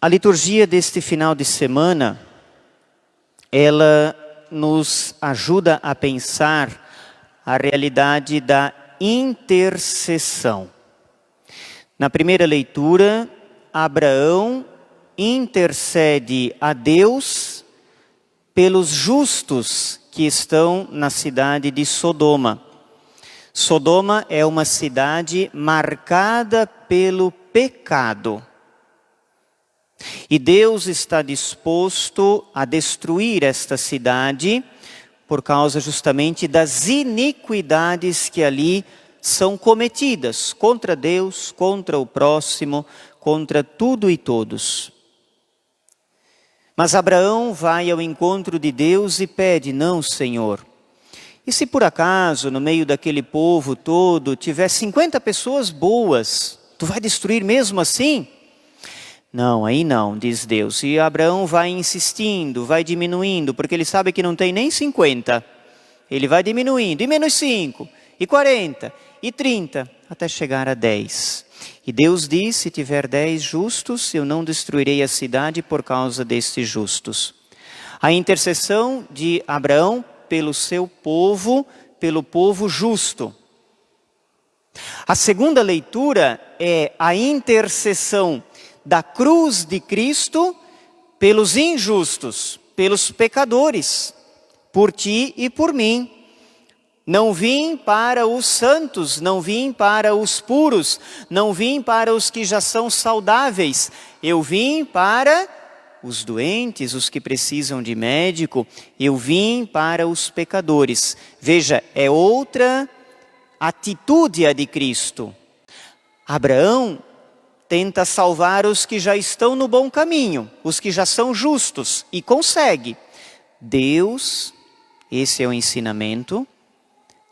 A liturgia deste final de semana, ela nos ajuda a pensar a realidade da intercessão. Na primeira leitura, Abraão intercede a Deus pelos justos que estão na cidade de Sodoma. Sodoma é uma cidade marcada pelo pecado. E Deus está disposto a destruir esta cidade por causa justamente das iniquidades que ali são cometidas contra Deus, contra o próximo, contra tudo e todos. Mas Abraão vai ao encontro de Deus e pede: não, Senhor, e se por acaso no meio daquele povo todo tiver 50 pessoas boas, tu vai destruir mesmo assim? Não, aí não, diz Deus. E Abraão vai insistindo, vai diminuindo, porque ele sabe que não tem nem 50. Ele vai diminuindo, e menos 5, e 40, e 30, até chegar a 10. E Deus diz: se tiver 10 justos, eu não destruirei a cidade por causa destes justos. A intercessão de Abraão pelo seu povo, pelo povo justo. A segunda leitura é a intercessão da cruz de Cristo pelos injustos, pelos pecadores, por ti e por mim. Não vim para os santos, não vim para os puros, não vim para os que já são saudáveis. Eu vim para os doentes, os que precisam de médico. Eu vim para os pecadores. Veja, é outra atitude a de Cristo. Abraão tenta salvar os que já estão no bom caminho, os que já são justos, e consegue. Deus, esse é o ensinamento,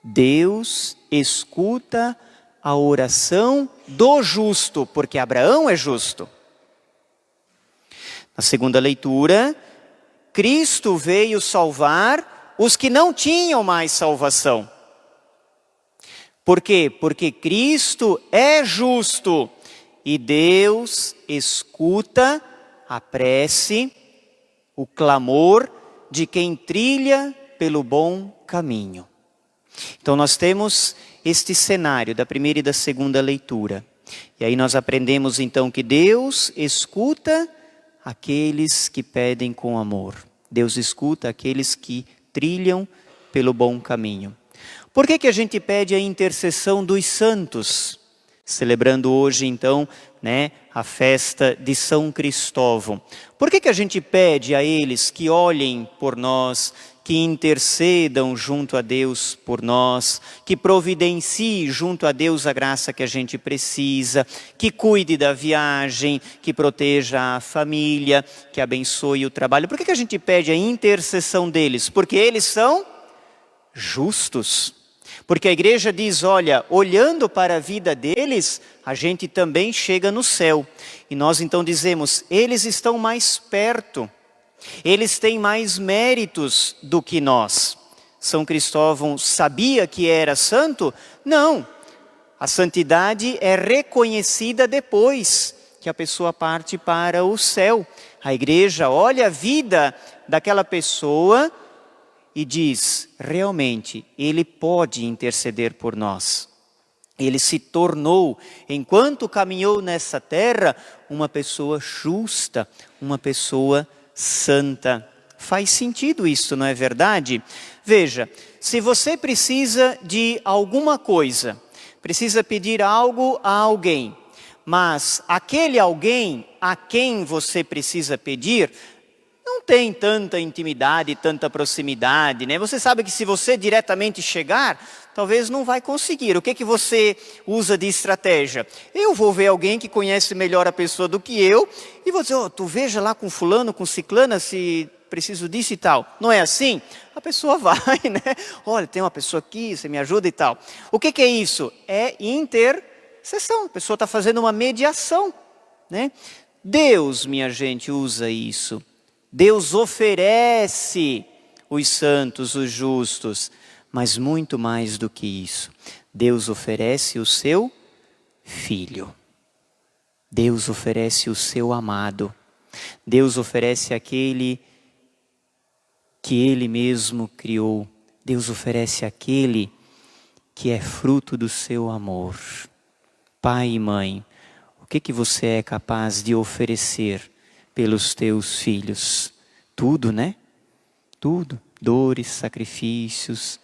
Deus escuta a oração do justo, porque Abraão é justo. Na segunda leitura, Cristo veio salvar os que não tinham mais salvação. Por quê? Porque Cristo é justo. E Deus escuta a prece, o clamor de quem trilha pelo bom caminho. Então nós temos este cenário da primeira e da segunda leitura. E aí nós aprendemos então que Deus escuta aqueles que pedem com amor. Deus escuta aqueles que trilham pelo bom caminho. Por que a gente pede a intercessão dos santos? Celebrando hoje, então, a festa de São Cristóvão. Por que a gente pede a eles que olhem por nós, que intercedam junto a Deus por nós, que providencie junto a Deus a graça que a gente precisa, que cuide da viagem, que proteja a família, que abençoe o trabalho? Por que a gente pede a intercessão deles? Porque eles são justos. Porque a igreja diz: olha, olhando para a vida deles, a gente também chega no céu. E nós então dizemos: eles estão mais perto, eles têm mais méritos do que nós. São Cristóvão sabia que era santo? Não, a santidade é reconhecida depois que a pessoa parte para o céu. A igreja olha a vida daquela pessoa e diz: realmente, ele pode interceder por nós. Ele se tornou, enquanto caminhou nessa terra, uma pessoa justa, uma pessoa santa. Faz sentido isso, não é verdade? Veja, se você precisa de alguma coisa, precisa pedir algo a alguém, mas aquele alguém a quem você precisa pedir não tem tanta intimidade, tanta proximidade, Você sabe que se você diretamente chegar, talvez não vai conseguir. O que você usa de estratégia? Eu vou ver alguém que conhece melhor a pessoa do que eu e vou dizer: tu veja lá com fulano, com ciclana, se preciso disso e tal. Não é assim? A pessoa vai, Olha, tem uma pessoa aqui, você me ajuda e tal. O que é isso? É intercessão. A pessoa está fazendo uma mediação, Deus, minha gente, usa isso. Deus oferece os santos, os justos, mas muito mais do que isso. Deus oferece o seu Filho. Deus oferece o seu amado. Deus oferece aquele que Ele mesmo criou. Deus oferece aquele que é fruto do seu amor. Pai e mãe, o que você é capaz de oferecer pelos teus filhos? Tudo, né? Tudo. Dores, sacrifícios,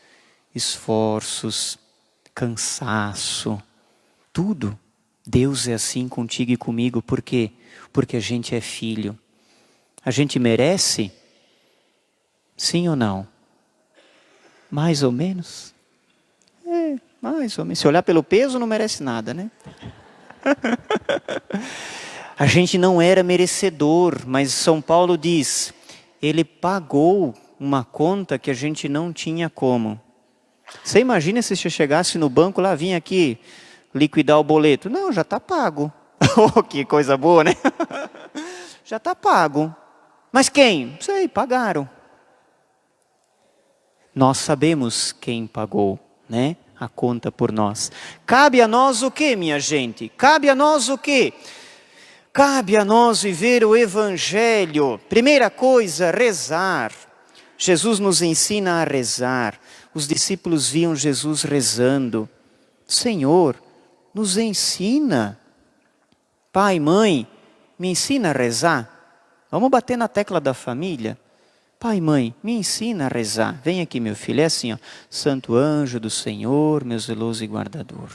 esforços, cansaço, tudo. Deus é assim contigo e comigo. Por quê? Porque a gente é filho. A gente merece? Sim ou não? Mais ou menos? Mais ou menos. Se olhar pelo peso, não merece nada, né? A gente não era merecedor, mas São Paulo diz, Ele pagou uma conta que a gente não tinha como. Você imagina se você chegasse no banco lá, vinha aqui liquidar o boleto. Não, já está pago. Oh, que coisa boa, né? Já está pago. Mas quem? Sei, pagaram. Nós sabemos quem pagou, né? A conta por nós. Cabe a nós o quê, minha gente? Cabe a nós o quê? Cabe a nós viver o Evangelho. Primeira coisa, rezar. Jesus nos ensina a rezar. Os discípulos viam Jesus rezando. Senhor, nos ensina. Pai, mãe, me ensina a rezar. Vamos bater na tecla da família. Pai, mãe, me ensina a rezar. Vem aqui, meu filho. É assim, ó. Santo anjo do Senhor, meu zeloso e guardador.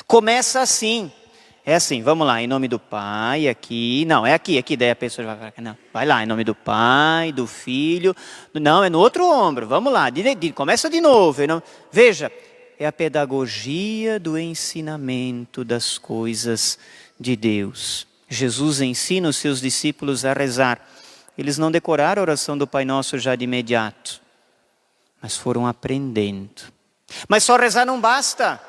Começa assim. É assim, vamos lá, em nome do Pai, aqui, não, é aqui, daí a pessoa vai falar, não, vai lá, em nome do Pai, do Filho, não, é no outro ombro, vamos lá, começa de novo, veja, é a pedagogia do ensinamento das coisas de Deus. Jesus ensina os seus discípulos a rezar, eles não decoraram a oração do Pai Nosso já de imediato, mas foram aprendendo. Mas só rezar não basta.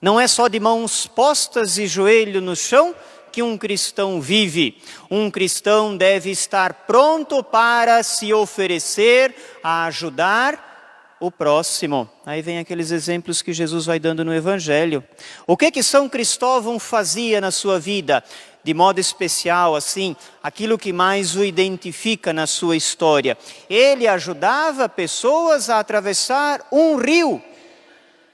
Não é só de mãos postas e joelho no chão que um cristão vive. Um cristão deve estar pronto para se oferecer a ajudar o próximo. Aí vem aqueles exemplos que Jesus vai dando no Evangelho. O que São Cristóvão fazia na sua vida? De modo especial, assim, aquilo que mais o identifica na sua história. Ele ajudava pessoas a atravessar um rio.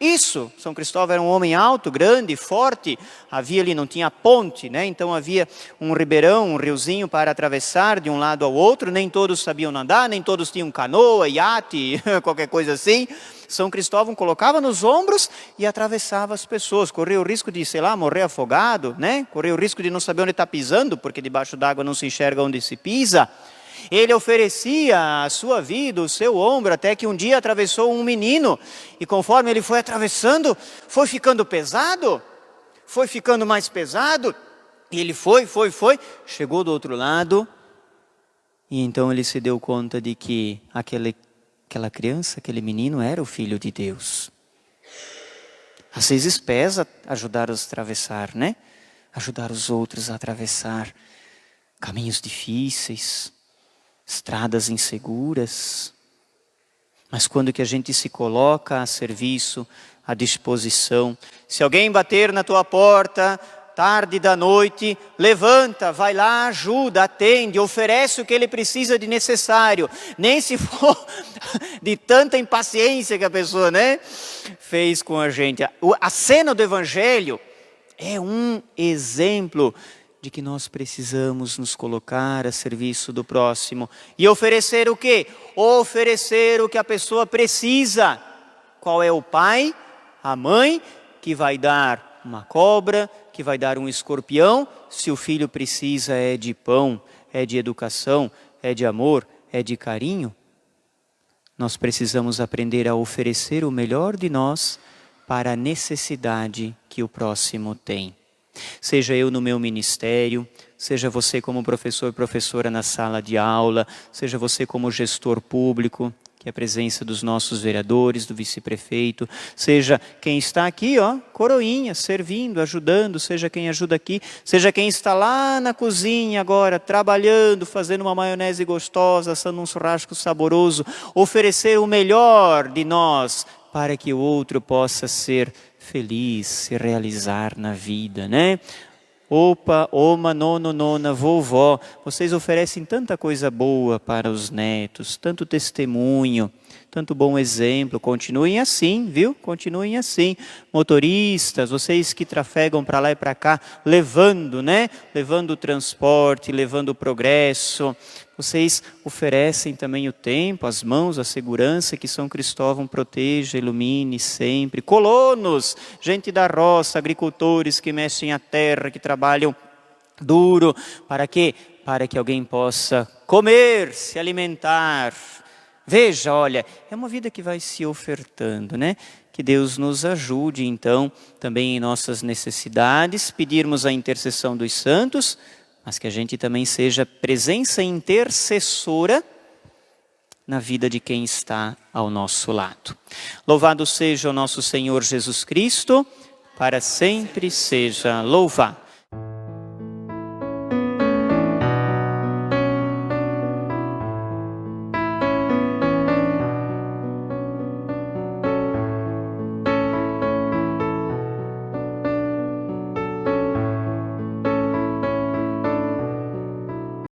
Isso, São Cristóvão era um homem alto, grande, forte, havia ali, não tinha ponte, né? Então havia um ribeirão, um riozinho para atravessar de um lado ao outro, nem todos sabiam nadar, nem todos tinham canoa, iate, qualquer coisa assim. São Cristóvão colocava nos ombros e atravessava as pessoas, corria o risco de, sei lá, morrer afogado, né? Corria o risco de não saber onde está pisando, porque debaixo d'água não se enxerga onde se pisa. Ele oferecia a sua vida, o seu ombro, até que um dia atravessou um menino. E conforme ele foi atravessando, foi ficando pesado, foi ficando mais pesado. E ele foi, chegou do outro lado. E então ele se deu conta de que aquela criança, aquele menino era o Filho de Deus. Às vezes pesa ajudar os a atravessar, né? Ajudar os outros a atravessar caminhos difíceis, estradas inseguras, mas quando que a gente se coloca a serviço, à disposição, se alguém bater na tua porta, tarde da noite, levanta, vai lá, ajuda, atende, oferece o que ele precisa de necessário, nem se for de tanta impaciência que a pessoa, né, fez com a gente. A cena do Evangelho é um exemplo de que nós precisamos nos colocar a serviço do próximo. E oferecer o quê? Oferecer o que a pessoa precisa. Qual é o pai, a mãe, que vai dar uma cobra, que vai dar um escorpião, se o filho precisa é de pão, é de educação, é de amor, é de carinho? Nós precisamos aprender a oferecer o melhor de nós para a necessidade que o próximo tem. Seja eu no meu ministério, seja você como professor, professora na sala de aula, seja você como gestor público, que é a presença dos nossos vereadores, do vice-prefeito, seja quem está aqui, ó, coroinha, servindo, ajudando, seja quem ajuda aqui, seja quem está lá na cozinha agora, trabalhando, fazendo uma maionese gostosa, assando um churrasco saboroso, oferecer o melhor de nós para que o outro possa ser feliz, se realizar na vida, né? Opa, oma, nono, nona, vovó, vocês oferecem tanta coisa boa para os netos, tanto testemunho, tanto bom exemplo. Continuem assim, viu? Continuem assim. Motoristas, vocês que trafegam para lá e para cá, levando, né? Levando o transporte, levando o progresso. Vocês oferecem também o tempo, as mãos, a segurança que São Cristóvão proteja, ilumine sempre. Colonos, gente da roça, agricultores que mexem a terra, que trabalham duro. Para quê? Para que alguém possa comer, se alimentar. Veja, olha, é uma vida que vai se ofertando, né? Que Deus nos ajude, então, também em nossas necessidades, pedirmos a intercessão dos santos, mas que a gente também seja presença intercessora na vida de quem está ao nosso lado. Louvado seja o nosso Senhor Jesus Cristo, para sempre seja louvado.